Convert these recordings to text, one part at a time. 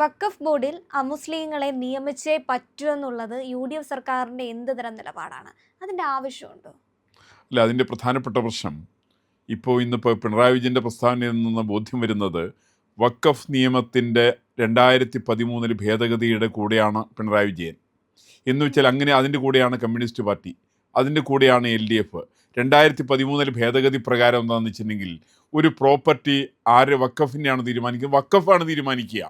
വഖഫ് ബോർഡിൽ അമുസ്ലിങ്ങളെ നിയമിച്ചേ പറ്റൂ എന്നുള്ളത് UDF സർക്കാരിന്റെ എന്ത് തരം നിലപാടാണ്? അതിന്റെ ആവശ്യമുണ്ടോ? അല്ല, അതിൻ്റെ പ്രധാനപ്പെട്ട പ്രശ്നം ഇന്നിപ്പോൾ പിണറായി വിജയൻ്റെ പ്രസ്താവനയിൽ നിന്ന് ബോധ്യം വരുന്നത് വഖഫ് നിയമത്തിൻ്റെ 2013 ഭേദഗതിയുടെ കൂടെയാണ് പിണറായി വിജയൻ. എന്ന് വെച്ചാൽ അങ്ങനെ അതിൻ്റെ കൂടെയാണ് കമ്മ്യൂണിസ്റ്റ് പാർട്ടി, അതിൻ്റെ കൂടെയാണ് LDF. 2013 ഭേദഗതി പ്രകാരം എന്താണെന്ന് വെച്ചിട്ടുണ്ടെങ്കിൽ ഒരു പ്രോപ്പർട്ടി ആര് വഖഫിനെയാണ് തീരുമാനിക്കുന്നത്, വഖഫാണ് തീരുമാനിക്കുക.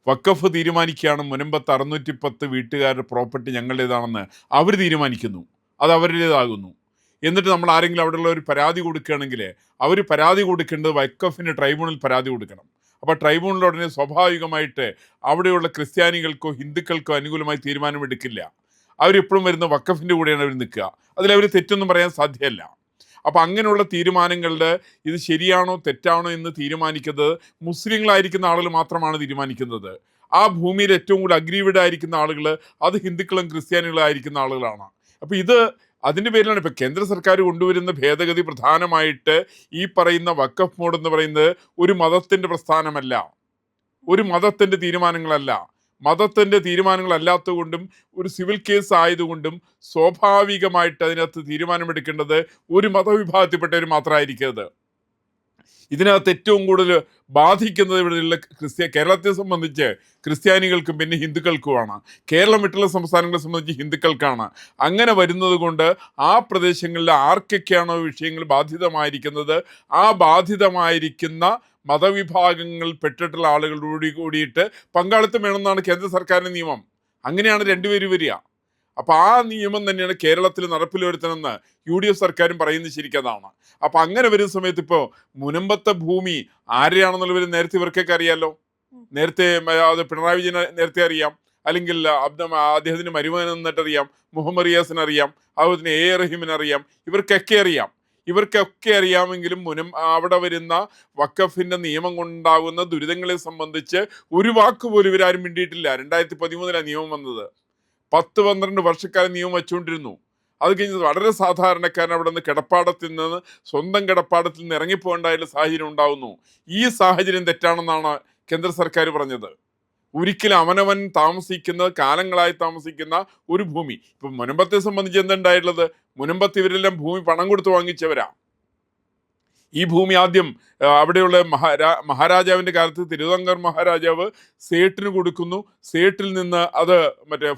വഖഫ് തീരുമാനിക്കുകയാണ് മുനമ്പത്ത് 610 വീട്ടുകാരുടെ പ്രോപ്പർട്ടി ഞങ്ങളുടേതാണെന്ന് അവർ തീരുമാനിക്കുന്നു, അത് അവരുടേതാകുന്നു. എന്നിട്ട് നമ്മൾ ആരെങ്കിലും അവിടെയുള്ള ഒരു പരാതി കൊടുക്കുകയാണെങ്കിൽ അവർ പരാതി കൊടുക്കേണ്ടത് വഖഫിന് ട്രൈബ്യൂണൽ പരാതി കൊടുക്കണം. അപ്പോൾ ട്രൈബ്യൂണൽ ഉടനെ സ്വാഭാവികമായിട്ട് അവിടെയുള്ള ക്രിസ്ത്യാനികൾക്കോ ഹിന്ദുക്കൾക്കോ അനുകൂലമായി തീരുമാനമെടുക്കില്ല. അവരെപ്പോഴും വരുന്ന വഖഫിൻ്റെ കൂടെയാണ് അവർ നിൽക്കുക. അതിലവർ തെറ്റൊന്നും പറയാൻ സാധ്യമല്ല. അപ്പോൾ അങ്ങനെയുള്ള തീരുമാനങ്ങളുടെ ഇത് ശരിയാണോ തെറ്റാണോ എന്ന് തീരുമാനിക്കുന്നത് മുസ്ലിങ്ങളായിരിക്കുന്ന ആളുകൾ മാത്രമാണ് തീരുമാനിക്കുന്നത്. ആ ഭൂമിയിൽ ഏറ്റവും കൂടുതൽ അഗ്രീവഡ് ആയിരിക്കുന്ന ആളുകൾ അത് ഹിന്ദുക്കളും ക്രിസ്ത്യാനികളും ആയിരിക്കുന്ന ആളുകളാണ്. അപ്പോൾ അതിൻ്റെ പേരിലാണ് ഇപ്പോൾ കേന്ദ്ര സർക്കാർ കൊണ്ടുവരുന്ന ഭേദഗതി. പ്രധാനമായിട്ട് ഈ പറയുന്ന വഖഫ് ബോർഡ് എന്ന് പറയുന്നത് ഒരു മതത്തിൻ്റെ പ്രസ്ഥാനമല്ല, ഒരു മതത്തിൻ്റെ തീരുമാനങ്ങളല്ല. മതത്തിൻ്റെ തീരുമാനങ്ങളല്ലാത്തതുകൊണ്ടും ഒരു സിവിൽ കേസ് ആയതുകൊണ്ടും സ്വാഭാവികമായിട്ട് അതിനകത്ത് തീരുമാനമെടുക്കേണ്ടത് ഒരു മതവിഭാഗത്തിൽപ്പെട്ടവർ മാത്രമായിരിക്കരുത്. ഇതിനകത്ത് ഏറ്റവും കൂടുതൽ ബാധിക്കുന്നത് ഇവിടെയുള്ള കേരളത്തെ സംബന്ധിച്ച് ക്രിസ്ത്യാനികൾക്കും പിന്നെ ഹിന്ദുക്കൾക്കുമാണ്. കേരളം വിട്ടുള്ള സംസ്ഥാനങ്ങളെ സംബന്ധിച്ച് ഹിന്ദുക്കൾക്കാണ്. അങ്ങനെ വരുന്നത് കൊണ്ട് ആ പ്രദേശങ്ങളിൽ ആർക്കൊക്കെയാണോ വിഷയങ്ങൾ ബാധിതമായിരിക്കുന്നത് ആ ബാധിതമായിരിക്കുന്ന മതവിഭാഗങ്ങൾ പെട്ടിട്ടുള്ള ആളുകളോട് കൂടിയിട്ട് പങ്കാളിത്തം വേണമെന്നാണ് കേന്ദ്ര സർക്കാരിൻ്റെ നിയമം. അങ്ങനെയാണ് രണ്ടുപേരും വരിക. അപ്പോൾ ആ നിയമം തന്നെയാണ് കേരളത്തിൽ നടപ്പിൽ വരുത്തണമെന്ന് UDF സർക്കാരും പറയുന്നത് ശരിക്കതാണ്. അപ്പം അങ്ങനെ വരുന്ന സമയത്ത് ഇപ്പോൾ മുനമ്പത്തെ ഭൂമി ആരെയാണെന്നുള്ളവർ നേരത്തെ ഇവർക്കൊക്കെ അറിയാമല്ലോ. നേരത്തെ അത് പിണറായി വിജയന് നേരത്തെ അറിയാം, അല്ലെങ്കിൽ അദ്ദേഹത്തിന് മരുമകൻ എന്നിട്ടറിയാം, മുഹമ്മദ് റിയാസിന് അറിയാം, അതുപോലെ തന്നെ A റഹീമിന് അറിയാം. ഇവർക്കൊക്കെ അറിയാമെങ്കിലും അവിടെ വരുന്ന വഖഫിൻ്റെ നിയമം കൊണ്ടുണ്ടാകുന്ന ദുരിതങ്ങളെ സംബന്ധിച്ച് ഒരു വാക്ക് പോലും ഇവരാരും മിണ്ടിയിട്ടില്ല. 2013 നിയമം വന്നത്. 10-12 വർഷക്കാലം നിയമം വെച്ചുകൊണ്ടിരുന്നു. അത് കഴിഞ്ഞ് വളരെ സാധാരണക്കാരൻ അവിടെ നിന്ന് സ്വന്തം കിടപ്പാടത്തിൽ നിന്ന് ഇറങ്ങിപ്പോകേണ്ടായുള്ള സാഹചര്യം ഉണ്ടാകുന്നു. ഈ സാഹചര്യം തെറ്റാണെന്നാണ് കേന്ദ്ര സർക്കാർ പറഞ്ഞത്. ഒരിക്കലും അവനവൻ കാലങ്ങളായി താമസിക്കുന്ന ഒരു ഭൂമി. ഇപ്പം മുനമ്പത്തെ സംബന്ധിച്ച് എന്തുണ്ടായിട്ടുള്ളത്, മുനമ്പത്ത് ഇവരെല്ലാം ഭൂമി പണം കൊടുത്ത് വാങ്ങിച്ചവരാ. ഈ ഭൂമി ആദ്യം അവിടെയുള്ള മഹാരാജാവിൻ്റെ കാലത്ത് തിരുവിതാംകൂർ മഹാരാജാവ് സേട്ടിന് കൊടുക്കുന്നു. സേട്ടിൽ നിന്ന് അത്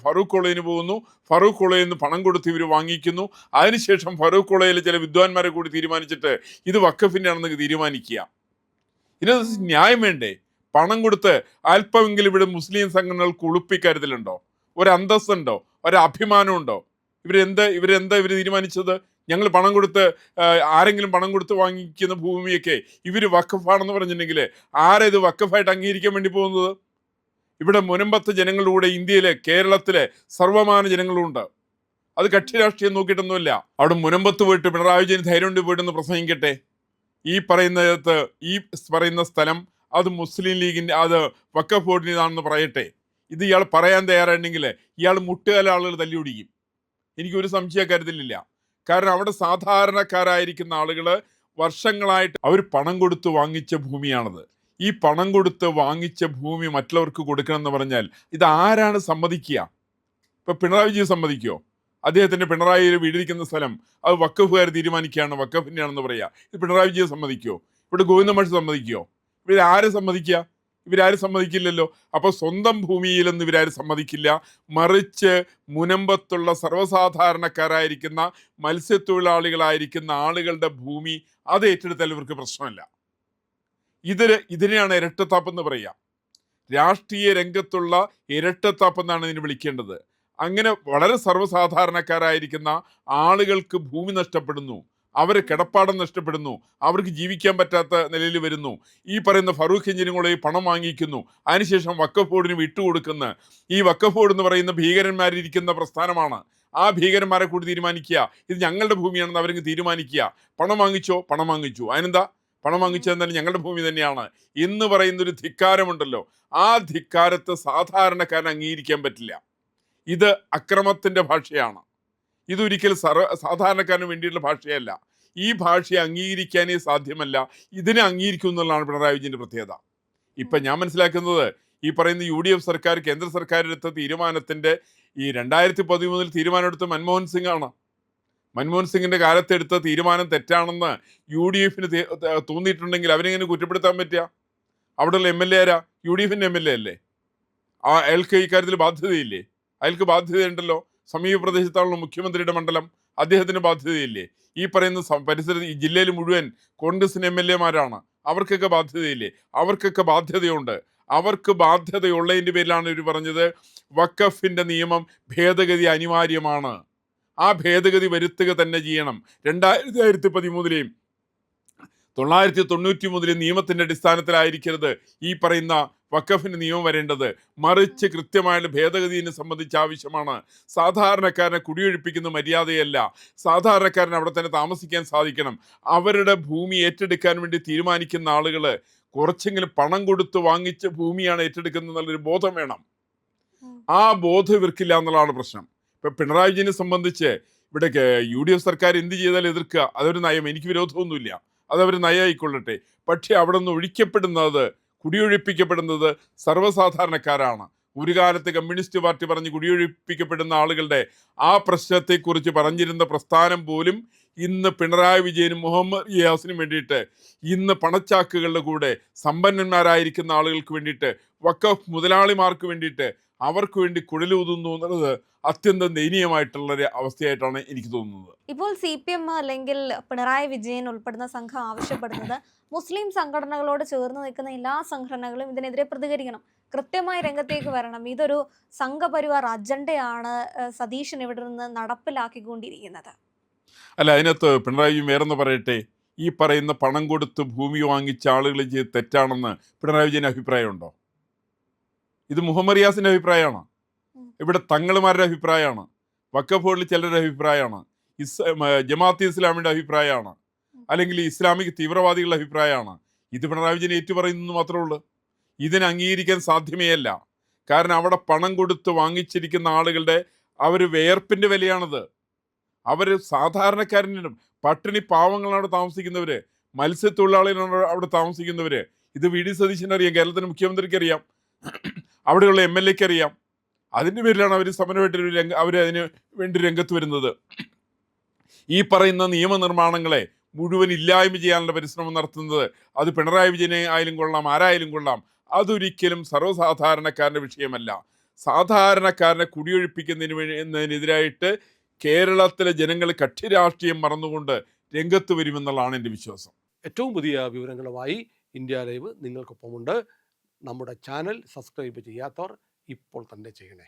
ഫറൂഖ് കോളേജിന് പോകുന്നു. ഫറൂഖ് കോളേജിൽ നിന്ന് പണം കൊടുത്ത് ഇവർ വാങ്ങിക്കുന്നു. അതിനുശേഷം ഫറൂഖ് കോളേജിലെ ചില വിദ്വാൻമാരെ കൂടി തീരുമാനിച്ചിട്ട് ഇത് വഖഫിൻ്റെ ആണെന്ന് തീരുമാനിക്കുക. ഇതിനകത്ത് ന്യായം വേണ്ടേ? പണം കൊടുത്ത് അല്പമെങ്കിലും ഇവിടെ മുസ്ലിം സംഘടനകൾക്ക് ഉളുപ്പിക്കാര്യത്തിലുണ്ടോ? ഒരു അന്തസ്സുണ്ടോ? ഒരു അഭിമാനമുണ്ടോ? ഇവരെന്താ തീരുമാനിച്ചത്? ഞങ്ങൾ പണം കൊടുത്ത് ആരെങ്കിലും പണം കൊടുത്ത് വാങ്ങിക്കുന്ന ഭൂമിയൊക്കെ ഇവർ വഖഫാണെന്ന് പറഞ്ഞിട്ടുണ്ടെങ്കിൽ ആരാ ഇത് വഖഫായിട്ട് അംഗീകരിക്കാൻ വേണ്ടി പോകുന്നത്? ഇവിടെ മുനമ്പത്ത് ജനങ്ങളുടെ കൂടെ ഇന്ത്യയിലെ കേരളത്തിലെ സർവമാന ജനങ്ങളുണ്ട്. അത് കക്ഷി രാഷ്ട്രീയം നോക്കിയിട്ടൊന്നുമില്ല. അവിടെ മുനമ്പത്ത് പോയിട്ട് പിണറായി വിജയൻ ധൈര്യം കൊണ്ട് പോയിട്ടൊന്ന് പ്രസംഗിക്കട്ടെ. ഈ പറയുന്ന സ്ഥലം അത് മുസ്ലിം ലീഗിൻ്റെ, അത് വഖഫ് ബോർഡിൻ്റെതാണെന്ന് പറയട്ടെ. ഇത് ഇയാൾ പറയാൻ തയ്യാറുണ്ടെങ്കിൽ ഇയാൾ മുട്ടുകാല ആളുകൾ തല്ലി ഓടിക്കും. എനിക്കൊരു സംശയക്കാര്യത്തിലില്ല. കാരണം അവിടെ സാധാരണക്കാരായിരിക്കുന്ന ആളുകൾ വർഷങ്ങളായിട്ട് അവർ പണം കൊടുത്ത് വാങ്ങിച്ച ഭൂമിയാണത്. ഈ പണം കൊടുത്ത് വാങ്ങിച്ച ഭൂമി മറ്റുള്ളവർക്ക് കൊടുക്കണം എന്ന് പറഞ്ഞാൽ ഇത് ആരാണ് സമ്മതിക്കുക? ഇപ്പം പിണറായി വിജയൻ സമ്മതിക്കുമോ? അദ്ദേഹത്തിൻ്റെ പിണറായി വീടിരിക്കുന്ന സ്ഥലം അത് വഖഫുകാർ തീരുമാനിക്കുകയാണ്, വഖഫിൻ്റെ ആണെന്ന് പറയുക. ഇത് പിണറായി വിജയൻ സമ്മതിക്കുമോ? ഇവിടെ ഗോവിന്ദ മാഷ് സമ്മതിക്കുമോ? ഇവരാരും സമ്മതിക്കുക? ഇവരാരും സമ്മതിക്കില്ലല്ലോ. അപ്പോൾ സ്വന്തം ഭൂമിയിലെന്ന് ഇവരാരും സമ്മതിക്കില്ല. മറിച്ച് മുനമ്പത്തുള്ള സർവ്വസാധാരണക്കാരായിരിക്കുന്ന മത്സ്യത്തൊഴിലാളികളായിരിക്കുന്ന ആളുകളുടെ ഭൂമി അത് ഏറ്റെടുത്താൽ ഇവർക്ക് പ്രശ്നമല്ല. ഇതിനെയാണ് ഇരട്ടത്താപ്പെന്ന് പറയുക. രാഷ്ട്രീയ രംഗത്തുള്ള ഇരട്ടത്താപ്പെന്നാണ് ഇതിന് വിളിക്കേണ്ടത്. അങ്ങനെ വളരെ സർവ്വസാധാരണക്കാരായിരിക്കുന്ന ആളുകൾക്ക് ഭൂമി നഷ്ടപ്പെടുന്നു, അവർ കിടപ്പാടം നഷ്ടപ്പെടുന്നു, അവർക്ക് ജീവിക്കാൻ പറ്റാത്ത നിലയിൽ വരുന്നു. ഈ പറയുന്ന ഫറൂഖ് എഞ്ചിനുകളെ പണം വാങ്ങിക്കുന്നു, അതിനുശേഷം വഖഫ് ബോർഡിന് വിട്ടുകൊടുക്കുന്ന ഈ വഖഫ് ബോർഡ് എന്ന് പറയുന്ന ഭീകരന്മാരിരിക്കുന്ന പ്രസ്ഥാനമാണ്. ആ ഭീകരന്മാരെ കൂടി തീരുമാനിക്കുക ഇത് ഞങ്ങളുടെ ഭൂമിയാണെന്ന് അവർക്ക് തീരുമാനിക്കുക. പണം വാങ്ങിച്ചു. അതിനെന്താ? പണം വാങ്ങിച്ചതെന്നാലും ഞങ്ങളുടെ ഭൂമി തന്നെയാണ് എന്ന് പറയുന്നൊരു ധിക്കാരമുണ്ടല്ലോ. ആ ധിക്കാരത്തെ സാധാരണക്കാരൻ അംഗീകരിക്കാൻ പറ്റില്ല. ഇത് അക്രമത്തിൻ്റെ ഭാഷയാണ്. ഇതൊരിക്കലും സാധാരണക്കാരന് വേണ്ടിയിട്ടുള്ള ഭാഷയല്ല. ഈ ഭാഷയെ അംഗീകരിക്കാനേ സാധ്യമല്ല. ഇതിനെ അംഗീകരിക്കും എന്നുള്ളതാണ് പിണറായി വിജയൻ്റെ പ്രത്യേകത. ഇപ്പം ഞാൻ മനസ്സിലാക്കുന്നത് ഈ പറയുന്ന UDF സർക്കാർ കേന്ദ്ര സർക്കാർ എടുത്ത തീരുമാനത്തിൻ്റെ ഈ 2013 തീരുമാനമെടുത്ത മൻമോഹൻ സിംഗ് ആണ്. മൻമോഹൻ സിംഗിൻ്റെ കാലത്ത് എടുത്ത തീരുമാനം തെറ്റാണെന്ന് UDF തോന്നിയിട്ടുണ്ടെങ്കിൽ അവരെങ്ങനെ കുറ്റപ്പെടുത്താൻ പറ്റുക? അവിടെയുള്ള MLA ആരാ? UDFിൻ്റെ MLA അല്ലേ? അയാൾക്ക് ഇക്കാര്യത്തിൽ ബാധ്യതയില്ലേ? അയാൾക്ക് ബാധ്യതയുണ്ടല്ലോ. സമീപ പ്രദേശത്താണല്ലോ മുഖ്യമന്ത്രിയുടെ മണ്ഡലം, അദ്ദേഹത്തിന് ബാധ്യതയില്ലേ? ഈ പറയുന്ന പരിസരത്ത് ഈ ജില്ലയിൽ മുഴുവൻ കോൺഗ്രസിന് MLA മാരാണ്, അവർക്കൊക്കെ ബാധ്യതയില്ലേ? അവർക്കൊക്കെ ബാധ്യതയുണ്ട്. അവർക്ക് ബാധ്യതയുള്ളതിൻ്റെ പേരിലാണ് ഇവർ പറഞ്ഞത് വഖഫിൻ്റെ നിയമം ഭേദഗതി അനിവാര്യമാണ്. ആ ഭേദഗതി വരുത്തുക തന്നെ ചെയ്യണം. 2013 993 നിയമത്തിൻ്റെ അടിസ്ഥാനത്തിലായിരിക്കരുത് ഈ പറയുന്ന വഖഫിന് നിയമം വരേണ്ടത്, മറിച്ച് കൃത്യമായുള്ള ഭേദഗതിയെ സംബന്ധിച്ച ആവശ്യമാണ്. സാധാരണക്കാരനെ കുടിയൊഴിപ്പിക്കുന്ന മര്യാദയല്ല. സാധാരണക്കാരന് അവിടെ തന്നെ താമസിക്കാൻ സാധിക്കണം. അവരുടെ ഭൂമി ഏറ്റെടുക്കാൻ വേണ്ടി തീരുമാനിക്കുന്ന ആളുകൾ കുറച്ചെങ്കിലും പണം കൊടുത്ത് വാങ്ങിച്ച ഭൂമിയാണ് ഏറ്റെടുക്കുന്നത് എന്നുള്ളൊരു ബോധം വേണം. ആ ബോധം ഇവർക്കില്ല എന്നുള്ളതാണ് പ്രശ്നം. ഇപ്പം പിണറായി വിജയനെ സംബന്ധിച്ച് ഇവിടെ UDF സർക്കാർ എന്ത് ചെയ്താലും എതിർക്കുക, അതൊരു നയം. എനിക്ക് വിരോധമൊന്നുമില്ല, അതവർ നയമായിക്കൊള്ളട്ടെ. പക്ഷേ അവിടെ നിന്ന് കുടിയൊഴിപ്പിക്കപ്പെടുന്നത് സർവ്വസാധാരണക്കാരാണ്. ഒരു കാലത്ത് കമ്മ്യൂണിസ്റ്റ് പാർട്ടി പറഞ്ഞ് കുടിയൊഴിപ്പിക്കപ്പെടുന്ന ആളുകളുടെ ആ പ്രശ്നത്തെക്കുറിച്ച് പറഞ്ഞിരുന്ന പ്രസ്ഥാനം പോലും ഇന്ന് പിണറായി വിജയനും മുഹമ്മദ് റിയാസിനും വേണ്ടിയിട്ട്, ഇന്ന് പണച്ചാക്കുകളുടെ കൂടെ സമ്പന്നന്മാരായിരിക്കുന്ന ആളുകൾക്ക് വേണ്ടിയിട്ട്, വഖഫ് മുതലാളിമാർക്ക് വേണ്ടിയിട്ട് അവർക്ക് വേണ്ടി കുഴലൂതുന്നു എന്നുള്ളത് അത്യന്തം ദയനീയമായിട്ടുള്ളൊരു അവസ്ഥയായിട്ടാണ് എനിക്ക് തോന്നുന്നത്. ഇപ്പോൾ CPM അല്ലെങ്കിൽ പിണറായി വിജയൻ ഉൾപ്പെടുന്ന സംഘം ആവശ്യപ്പെടുന്നത് മുസ്ലിം സംഘടനകളോട് ചേർന്ന് നിൽക്കുന്ന എല്ലാ സംഘടനകളും ഇതിനെതിരെ പ്രതികരിക്കണം, കൃത്യമായി രംഗത്തേക്ക് വരണം. ഇതൊരു സംഘപരിവാർ അജണ്ടയാണ് സതീശൻ ഇവിടെ നിന്ന് നടപ്പിലാക്കിക്കൊണ്ടിരിക്കുന്നത്. അല്ല, അതിനകത്ത് പിണറായി വിജയൻ വേറെന്ന് പറയട്ടെ, ഈ പറയുന്ന പണം കൊടുത്ത് ഭൂമി വാങ്ങിച്ച ആളുകൾ ചെയ്ത് തെറ്റാണെന്ന് പിണറായി വിജയന് അഭിപ്രായമുണ്ടോ? ഇത് മുഹമ്മദ് റിയാസിൻ്റെ അഭിപ്രായമാണ്, ഇവിടെ തങ്ങളുമാരുടെ അഭിപ്രായമാണ്, വഖഫ് ബോർഡിൽ ചിലരുടെ അഭിപ്രായമാണ്, ജമാഅത്തെ ഇസ്ലാമിയുടെ അഭിപ്രായമാണ്, അല്ലെങ്കിൽ ഇസ്ലാമിക് തീവ്രവാദികളുടെ അഭിപ്രായമാണ്. ഇത് പിണറായി വിജയൻ ഏറ്റുപറയുന്നു മാത്രമേ ഉള്ളൂ. ഇതിനെ അംഗീകരിക്കാൻ സാധ്യമേ അല്ല. കാരണം അവിടെ പണം കൊടുത്ത് വാങ്ങിച്ചിരിക്കുന്ന ആളുകളുടെ വേർപ്പിൻ്റെ വിലയാണത്. അവർ സാധാരണക്കാരനും പട്ടിണി പാവങ്ങളാണ് അവിടെ താമസിക്കുന്നവർ, മത്സ്യത്തൊഴിലാളികളാണ് അവിടെ താമസിക്കുന്നവർ. ഇത് VD സതീശനറിയാം, കേരളത്തിൻ്റെ മുഖ്യമന്ത്രിക്ക് അറിയാം, അവിടെയുള്ള MLAക്ക് അറിയാം. അതിൻ്റെ പേരിലാണ് അവർ സമരമായിട്ട് അതിന് വേണ്ടി രംഗത്ത് വരുന്നത്. ഈ പറയുന്ന നിയമനിർമ്മാണങ്ങളെ മുഴുവൻ ഇല്ലായ്മ ചെയ്യാനുള്ള പരിശ്രമം നടത്തുന്നത് അത് പിണറായി വിജയനെ ആയാലും കൊള്ളാം, ആരായാലും കൊള്ളാം, അതൊരിക്കലും സർവ്വസാധാരണക്കാരൻ്റെ വിഷയമല്ല. സാധാരണക്കാരനെ കുടിയൊഴിപ്പിക്കുന്നതിനെതിരായിട്ട് കേരളത്തിലെ ജനങ്ങൾ കക്ഷി രാഷ്ട്രീയം മറന്നുകൊണ്ട് രംഗത്ത് വരുമെന്നുള്ളതാണ് എൻ്റെ വിശ്വാസം. ഏറ്റവും പുതിയ വിവരങ്ങളുമായി ഇന്ത്യ ലൈവ് നിങ്ങൾക്കൊപ്പമുണ്ട്. നമ്മുടെ ചാനൽ സബ്സ്ക്രൈബ് ചെയ്യാത്തവർ ഇപ്പോൾ തന്നെ ചെയ്യണേ.